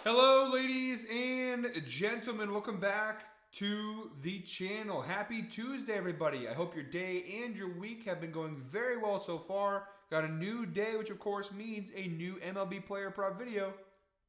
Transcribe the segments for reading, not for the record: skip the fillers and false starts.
Hello, ladies and gentlemen. Welcome back to the channel. Happy Tuesday, everybody. I hope your day and your week have been going very well so far. Got a new day, which of course means a new MLB Player Prop video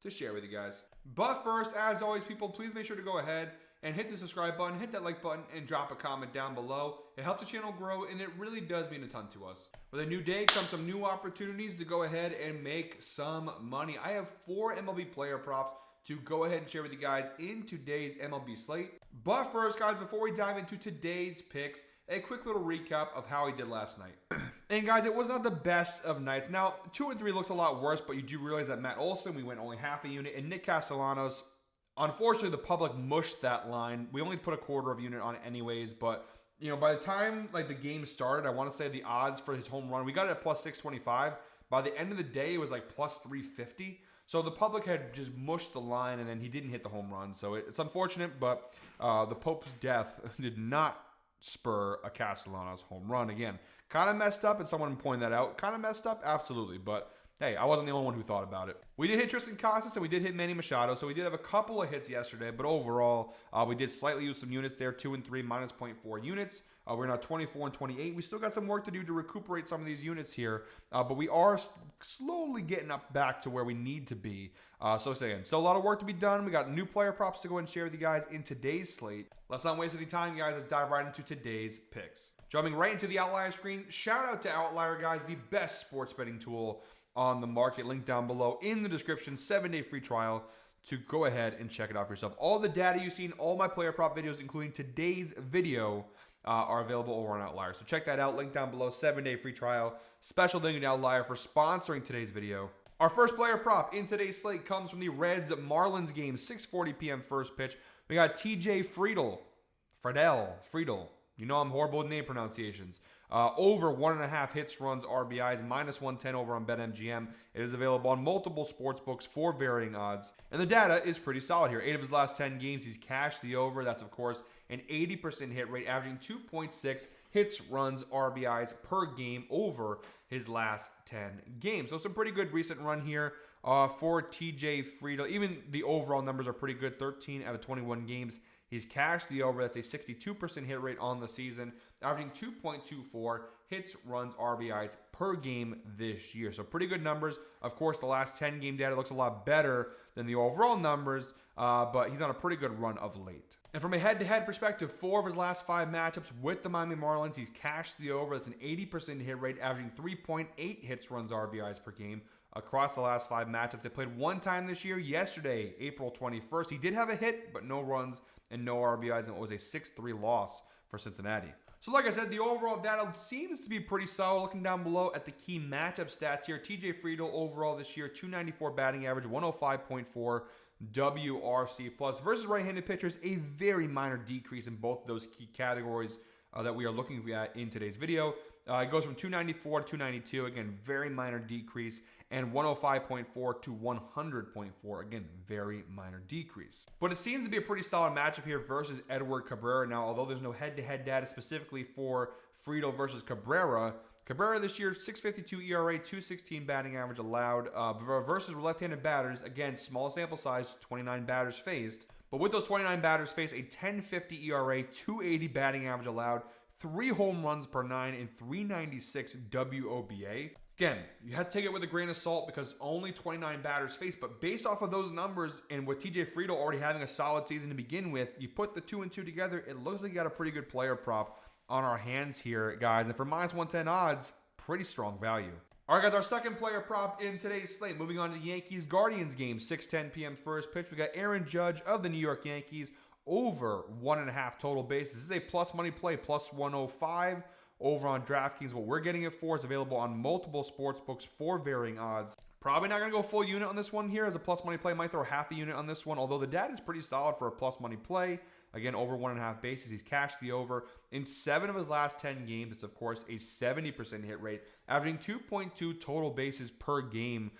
to share with you guys. But first, as always, people, please make sure to go ahead and hit the subscribe button, hit that like button, and drop a comment down below. It helps the channel grow, and it really does mean a ton to us. With a new day comes some new opportunities to go ahead and make some money. I have 4 MLB player props to go ahead and share with you guys in today's MLB slate. But first, guys, before we dive into today's picks, a quick little recap of how he did last night. And guys, it was not the best of nights. Now, 2 and 3 looks a lot worse, but you do realize that Matt Olson, we went only half a unit, and Nick Castellanos, unfortunately, the public mushed that line. We only put a quarter of a unit on it anyways, but you know, by the time like the game started, I want to say the odds for his home run, we got it at plus 625. By the end of the day, it was like plus 350. So the public had just mushed the line, and then he didn't hit the home run. So it's unfortunate, but the Pope's death did not spur a Castellanos home run. Again, kind of messed up, and someone pointed that out. Kind of messed up, absolutely, but hey, I wasn't the only one who thought about it. We did hit Tristan Casas, and we did hit Manny Machado, so we did have a couple of hits yesterday, but overall, we did slightly use some units there, 2 and 3, minus 0.4 units. We're now 24 and 28. We still got some work to do to recuperate some of these units here, but we are slowly getting up back to where we need to be. So again, still a lot of work to be done. We got new player props to go and share with you guys in today's slate. Let's not waste any time, guys. Let's dive right into today's picks. Jumping right into the Outlier screen, shout out to Outlier, guys, the best sports betting tool on the market. Link down below in the description. 7-day free trial to go ahead and check it out for yourself. All the data you've seen, all my player prop videos, including today's video, are available over on Outlier. So check that out. Link down below. 7-day free trial. Special thank you to Outlier for sponsoring today's video. Our first player prop in today's slate comes from the Reds Marlins game, 6:40 p.m. first pitch. We got TJ Friedl. You know I'm horrible with name pronunciations. Over 1.5 hits, runs, RBIs, minus 110 over on BetMGM. It is available on multiple sports books for varying odds. And the data is pretty solid here. 8 of his last 10 games, he's cashed the over. That's, of course, an 80% hit rate, averaging 2.6 hits, runs, RBIs per game over his last 10 games. So some pretty good recent run here for TJ Friedl. Even the overall numbers are pretty good. 13 out of 21 games. He's cashed the over. That's a 62% hit rate on the season, averaging 2.24 hits, runs, RBIs per game this year. So pretty good numbers. Of course, the last 10 game data looks a lot better than the overall numbers, but he's on a pretty good run of late. And from a head-to-head perspective, 4 of his last 5 matchups with the Miami Marlins, he's cashed the over. That's an 80% hit rate, averaging 3.8 hits, runs, RBIs per game across the last 5 matchups. They played one time this year, yesterday, April 21st. He did have a hit, but no runs and no RBIs, and it was a 6-3 loss for Cincinnati. So like I said, the overall data seems to be pretty solid. Looking down below at the key matchup stats here, TJ Friedl overall this year, 294 batting average, 105.4 WRC plus. Versus right-handed pitchers, a very minor decrease in both of those key categories that we are looking at in today's video. It goes from 294 to 292. Again, very minor decrease. And 105.4 to 100.4. Again, very minor decrease. But it seems to be a pretty solid matchup here versus Edward Cabrera. Now, although there's no head-to-head data specifically for Friedl versus Cabrera, Cabrera this year, 6.52 ERA, 2.16 batting average allowed versus left-handed batters. Again, small sample size, 29 batters faced. But with those 29 batters faced, a 10.50 ERA, 2.80 batting average allowed, 3 home runs per 9, and 3.96 WOBA. Again, you have to take it with a grain of salt because only 29 batters faced, but based off of those numbers and with TJ Friedl already having a solid season to begin with, you put the 2 and 2 together, it looks like you got a pretty good player prop on our hands here, guys. And for minus 110 odds, pretty strong value. All right, guys, our second player prop in today's slate. Moving on to the Yankees-Guardians game, 6:10 p.m. first pitch. We got Aaron Judge of the New York Yankees over 1.5 total bases. This is a plus money play, plus 105. Over on DraftKings. What we're getting it for is available on multiple sports books for varying odds. Probably not going to go full unit on this one here as a plus money play. Might throw half a unit on this one, although the data is pretty solid for a plus money play. Again, over 1.5 bases. He's cashed the over in 7 of his last 10 games. It's, of course, a 70% hit rate, averaging 2.2 total bases per game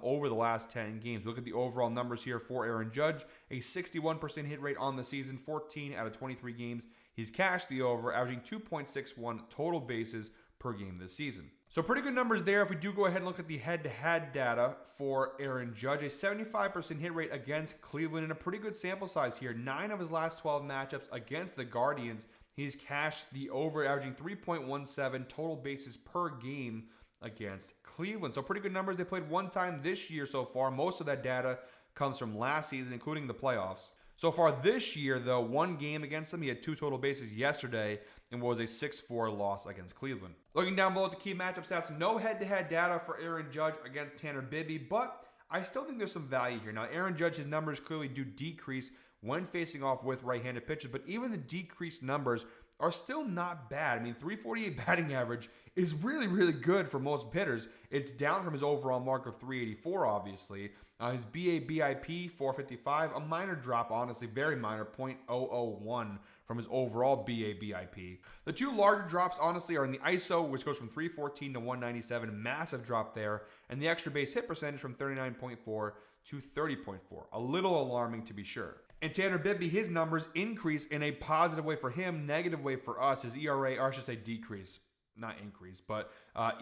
over the last 10 games. Look at the overall numbers here for Aaron Judge. A 61% hit rate on the season, 14 out of 23 games. He's cashed the over, averaging 2.61 total bases per game this season. So pretty good numbers there. If we do go ahead and look at the head-to-head data for Aaron Judge, a 75% hit rate against Cleveland and a pretty good sample size here. 9 of his last 12 matchups against the Guardians, he's cashed the over, averaging 3.17 total bases per game against Cleveland. So pretty good numbers. They played one time this year so far. Most of that data comes from last season, including the playoffs. So far this year, though, one game against them. He had 2 total bases yesterday and was a 6-4 loss against Cleveland. Looking down below at the key matchup stats, no head-to-head data for Aaron Judge against Tanner Bibby, but I still think there's some value here. Now, Aaron Judge's numbers clearly do decrease when facing off with right-handed pitchers, but even the decreased numbers are still not bad. I mean, 348 batting average is really, really good for most hitters. It's down from his overall mark of 384, obviously. His BABIP, 455, a minor drop, honestly, very minor, 0.001 from his overall BABIP. The 2 larger drops, honestly, are in the ISO, which goes from 314 to 197, massive drop there, and the extra base hit percentage from 39.4 to 30.4. A little alarming, to be sure. And Tanner Bibby, his numbers increase in a positive way for him, negative way for us. His ERA, or I should say decrease, not increase, but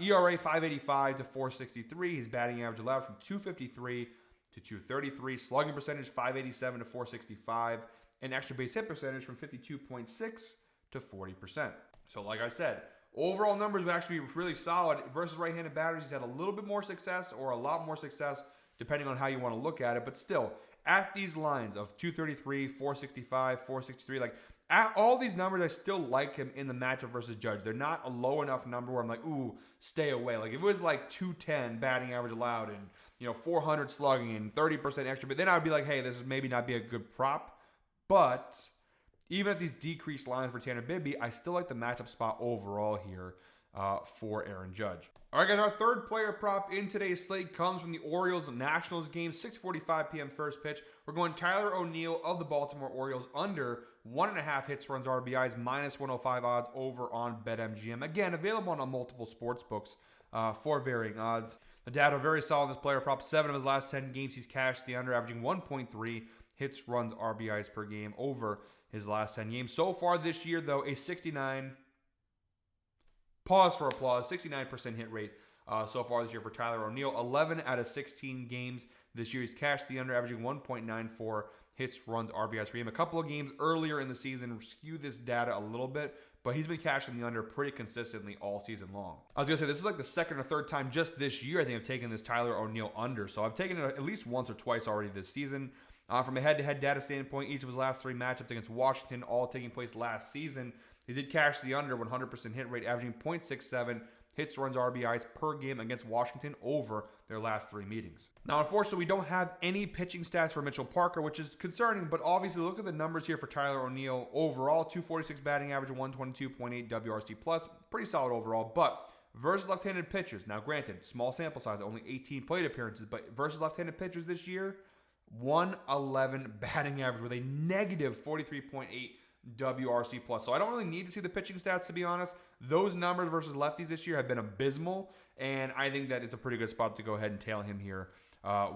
ERA 585 to 463. His batting average allowed from 253 to 233. Slugging percentage 587 to 465. And extra base hit percentage from 52.6 to 40%. So like I said, overall numbers would actually be really solid. Versus right-handed batters, he's had a little bit more success or a lot more success, depending on how you want to look at it. But still, at these lines of 233, 465, 463, like at all these numbers, I still like him in the matchup versus Judge. They're not a low enough number where I'm like, ooh, stay away. Like if it was like 210 batting average allowed and 400 slugging and 30% extra, but then I would be like, hey, this is maybe not be a good prop. But even at these decreased lines for Tanner Bibby, I still like the matchup spot overall here for Aaron Judge. All right, guys, our third player prop in today's slate comes from the Orioles-Nationals game, 6:45 p.m. first pitch. We're going Tyler O'Neill of the Baltimore Orioles under 1.5 hits, runs, RBIs, minus 105 odds over on BetMGM. Again, available on multiple sports books for varying odds. The data are very solid in this player prop. 7 of his last 10 games, he's cashed the under, averaging 1.3 hits, runs, RBIs per game over his last 10 games. So far this year, though, a 69, pause for applause, 69% hit rate so far this year for Tyler O'Neill. 11 out of 16 games this year, he's cashed the under, averaging 1.94 hits, runs, RBIs per game. A couple of games earlier in the season skew this data a little bit, but he's been cashing the under pretty consistently all season long. I was going to say, this is like the second or third time just this year I think I've taken this Tyler O'Neill under, so I've taken it at least once or twice already this season. From a head-to-head data standpoint, each of his last 3 matchups against Washington, all taking place last season, he did cash the under 100% hit rate, averaging 0.67 hits, runs, RBIs per game against Washington over their last 3 meetings. Now, unfortunately, we don't have any pitching stats for Mitchell Parker, which is concerning, but obviously look at the numbers here for Tyler O'Neill. Overall, 246 batting average, 122.8 WRC+, pretty solid overall, but versus left-handed pitchers, now granted, small sample size, only 18 plate appearances, but versus left-handed pitchers this year, 111 batting average with a negative 43.8 WRC+. So I don't really need to see the pitching stats, to be honest. Those numbers versus lefties this year have been abysmal, and I think that it's a pretty good spot to go ahead and tail him here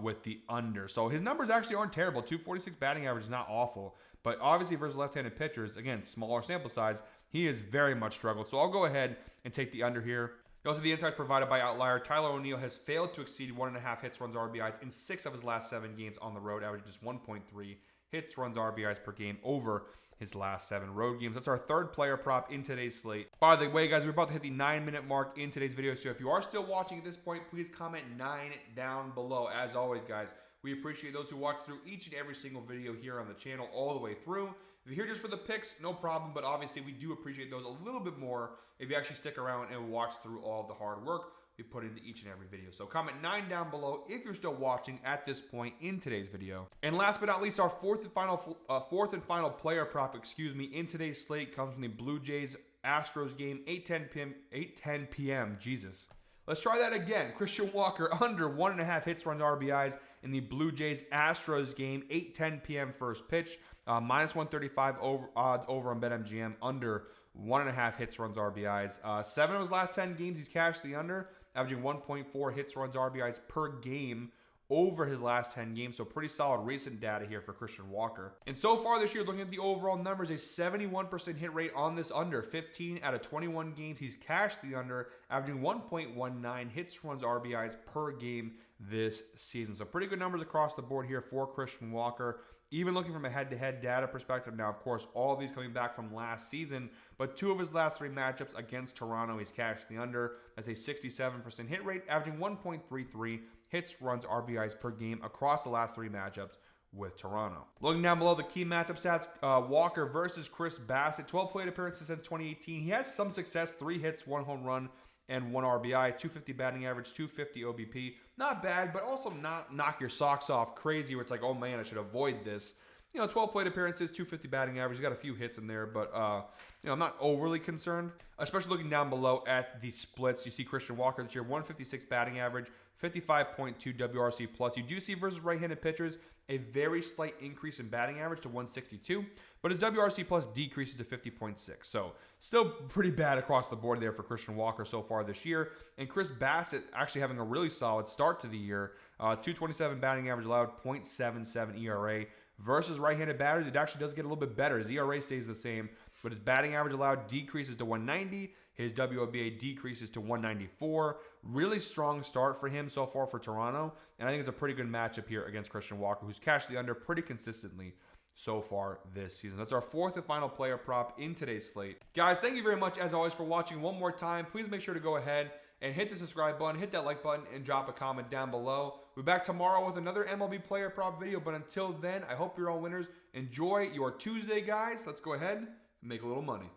with the under. So his numbers actually aren't terrible. 246 batting average is not awful, but obviously versus left-handed pitchers, again, smaller sample size, he has very much struggled. So I'll go ahead and take the under here. Also, the insights provided by Outlier, Tyler O'Neill has failed to exceed 1.5 hits, runs, RBIs in 6 of his last 7 games on the road, averaging just 1.3 hits, runs, RBIs per game over his last 7 road games. That's our third player prop in today's slate. By the way, guys, we're about to hit the 9-minute mark in today's video, so if you are still watching at this point, please comment 9 down below. As always, guys, we appreciate those who watch through each and every single video here on the channel all the way through. If you're here just for the picks, no problem, but obviously we do appreciate those a little bit more if you actually stick around and watch through all of the hard work we put into each and every video. So comment 9 down below if you're still watching at this point in today's video. And last but not least, our fourth and final player prop, in today's slate comes from the Blue Jays Astros game, 8:10 p.m. Jesus. Let's try that again. Christian Walker under 1.5 hits, runs, RBIs in the Blue Jays Astros game, 8:10 p.m. first pitch. Minus 135 odds over on BetMGM, under 1.5 hits, runs, RBIs. 7 of his last 10 games, he's cashed the under, averaging 1.4 hits, runs, RBIs per game over his last 10 games. So pretty solid recent data here for Christian Walker. And so far this year, looking at the overall numbers, a 71% hit rate on this under. 15 out of 21 games, he's cashed the under, averaging 1.19 hits, runs, RBIs per game this season. So pretty good numbers across the board here for Christian Walker. Even looking from a head-to-head data perspective, now, of course, all of these coming back from last season, but 2 of his last 3 matchups against Toronto, he's cashed the under. That's a 67% hit rate, averaging 1.33 hits, runs, RBIs per game across the last 3 matchups with Toronto. Looking down below the key matchup stats, Walker versus Chris Bassett, 12 plate appearances since 2018. He has some success, 3 hits, 1 home run, and 1 RBI, 250 batting average, 250 OBP. Not bad, but also not knock your socks off crazy where it's like, oh man, I should avoid this. 12 plate appearances, 250 batting average. He's got a few hits in there, but I'm not overly concerned. Especially looking down below at the splits, you see Christian Walker this year, 156 batting average, 55.2 WRC plus. You do see versus right-handed pitchers a very slight increase in batting average to 162, but his WRC plus decreases to 50.6. So still pretty bad across the board there for Christian Walker so far this year. And Chris Bassett actually having a really solid start to the year. 227 batting average allowed, 0.77 ERA. Versus right-handed batters, it actually does get a little bit better. His ERA stays the same, but his batting average allowed decreases to 190. His WOBA decreases to 194. Really strong start for him so far for Toronto, and I think it's a pretty good matchup here against Christian Walker, who's cashed the under pretty consistently so far this season. That's our 4th and final player prop in today's slate. Guys, thank you very much, as always, for watching. One more time, please make sure to go ahead and hit the subscribe button, hit that like button, and drop a comment down below. We'll be back tomorrow with another MLB player prop video, but until then, I hope you're all winners. Enjoy your Tuesday, guys. Let's go ahead and make a little money.